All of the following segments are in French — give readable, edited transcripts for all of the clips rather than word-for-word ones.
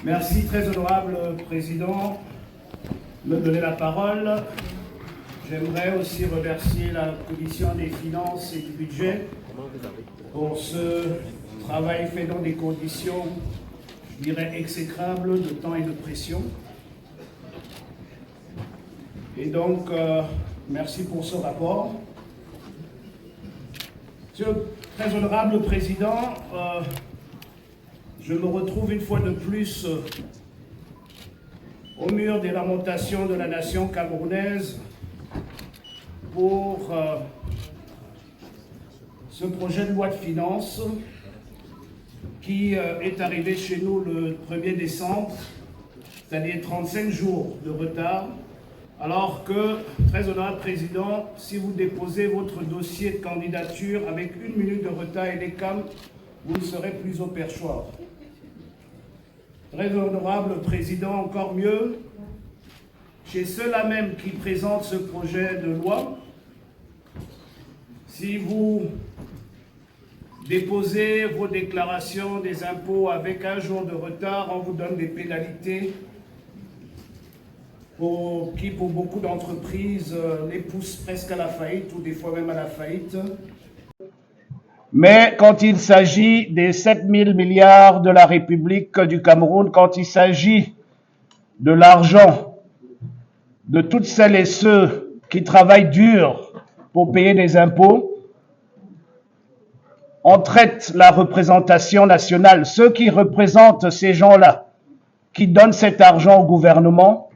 Merci, très honorable président, de me donner la parole. J'aimerais aussi remercier la commission des finances et du budget pour ce travail fait dans des conditions, je dirais, exécrables de temps et de pression. Et donc, merci pour ce rapport. Monsieur le très honorable président, je me retrouve une fois de plus au mur des lamentations de la nation camerounaise pour ce projet de loi de finances qui est arrivé chez nous le 1er décembre, c'est-à-dire 35 jours de retard, alors que, très honorable président, si vous déposez votre dossier de candidature avec 1 minute de retard et les cams, vous ne serez plus au perchoir. Très honorable président, encore mieux, chez ceux-là même qui présentent ce projet de loi, si vous déposez vos déclarations des impôts avec 1 jour de retard, on vous donne des pénalités qui, pour beaucoup d'entreprises, les poussent presque à la faillite ou des fois même à la faillite. Mais quand il s'agit des 7 000 milliards de la République du Cameroun, quand il s'agit de l'argent de toutes celles et ceux qui travaillent dur pour payer des impôts, on traite la représentation nationale, ceux qui représentent ces gens-là, qui donnent cet argent au gouvernement,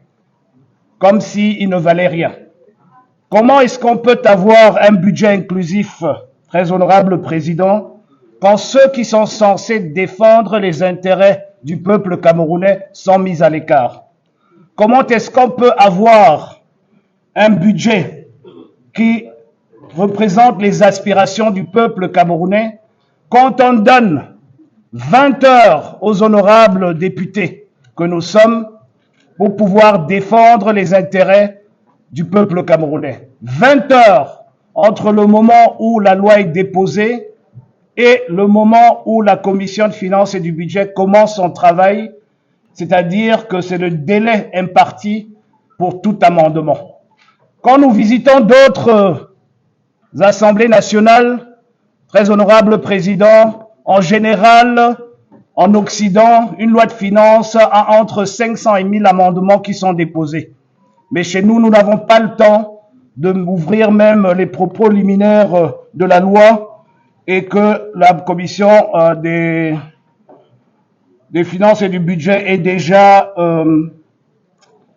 comme s'il ne valait rien. Comment est-ce qu'on peut avoir un budget inclusif, très honorable président, quand ceux qui sont censés défendre les intérêts du peuple camerounais sont mis à l'écart? Comment est-ce qu'on peut avoir un budget qui représente les aspirations du peuple camerounais quand on donne 20 heures aux honorables députés que nous sommes pour pouvoir défendre les intérêts du peuple camerounais? 20 heures entre le moment où la loi est déposée et le moment où la commission de finances et du budget commence son travail, c'est-à-dire que c'est le délai imparti pour tout amendement. Quand nous visitons d'autres assemblées nationales, très honorable président, en général, en Occident, une loi de finances a entre 500 et 1000 amendements qui sont déposés. Mais chez nous, nous n'avons pas le temps d'ouvrir même les propos liminaires de la loi et que la commission des finances et du budget est déjà,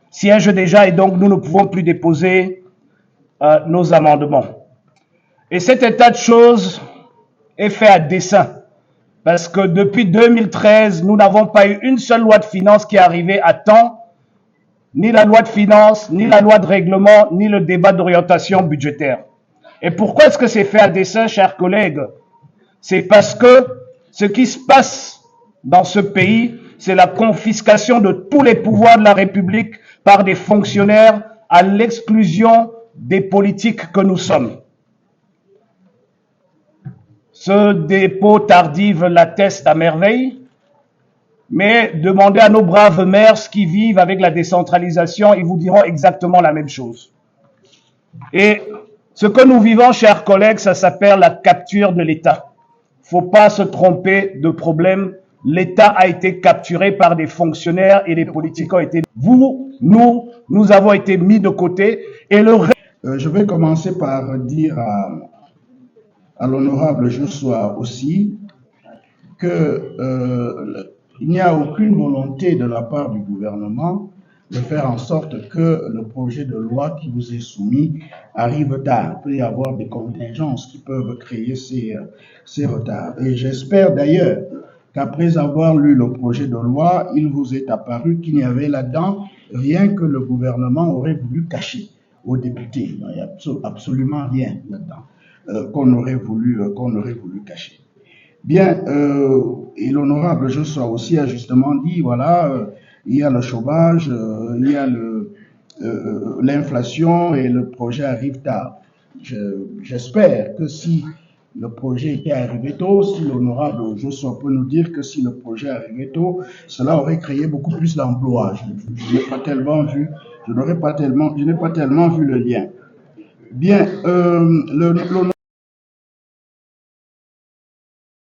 siège déjà, et donc nous ne pouvons plus déposer nos amendements. Et cet état de choses est fait à dessein. Parce que depuis 2013, nous n'avons pas eu une seule loi de finances qui est arrivée à temps, ni la loi de finances, ni la loi de règlement, ni le débat d'orientation budgétaire. Et pourquoi est-ce que c'est fait à dessein, chers collègues? C'est parce que ce qui se passe dans ce pays, c'est la confiscation de tous les pouvoirs de la République par des fonctionnaires à l'exclusion des politiques que nous sommes. Ce dépôt tardif l'atteste à merveille, mais demandez à nos braves maires qui vivent avec la décentralisation, ils vous diront exactement la même chose. Et ce que nous vivons, chers collègues, ça s'appelle la capture de l'État. Faut pas se tromper de problème. L'État a été capturé par des fonctionnaires et les politiques ont été... Nous avons été mis de côté et le reste... Je vais commencer par dire à l'honorable Joshua aussi que il n'y a aucune volonté de la part du gouvernement de faire en sorte que le projet de loi qui vous est soumis arrive tard. Il peut y avoir des contingences qui peuvent créer ces retards. Et j'espère d'ailleurs qu'après avoir lu le projet de loi, il vous est apparu qu'il n'y avait là-dedans rien que le gouvernement aurait voulu cacher aux députés. Il n'y a absolument rien là-dedans qu'on aurait voulu cacher. Bien, et l'honorable Joshua aussi a justement dit, voilà, il y a le chômage, il y a l'inflation et le projet arrive tard. J'espère que si le projet était arrivé tôt. Si l'honorable Joshua peut nous dire que si le projet arrivait tôt, cela aurait créé beaucoup plus d'emplois. Je n'ai pas tellement vu, je n'ai pas tellement vu le lien. Bien, l'honorable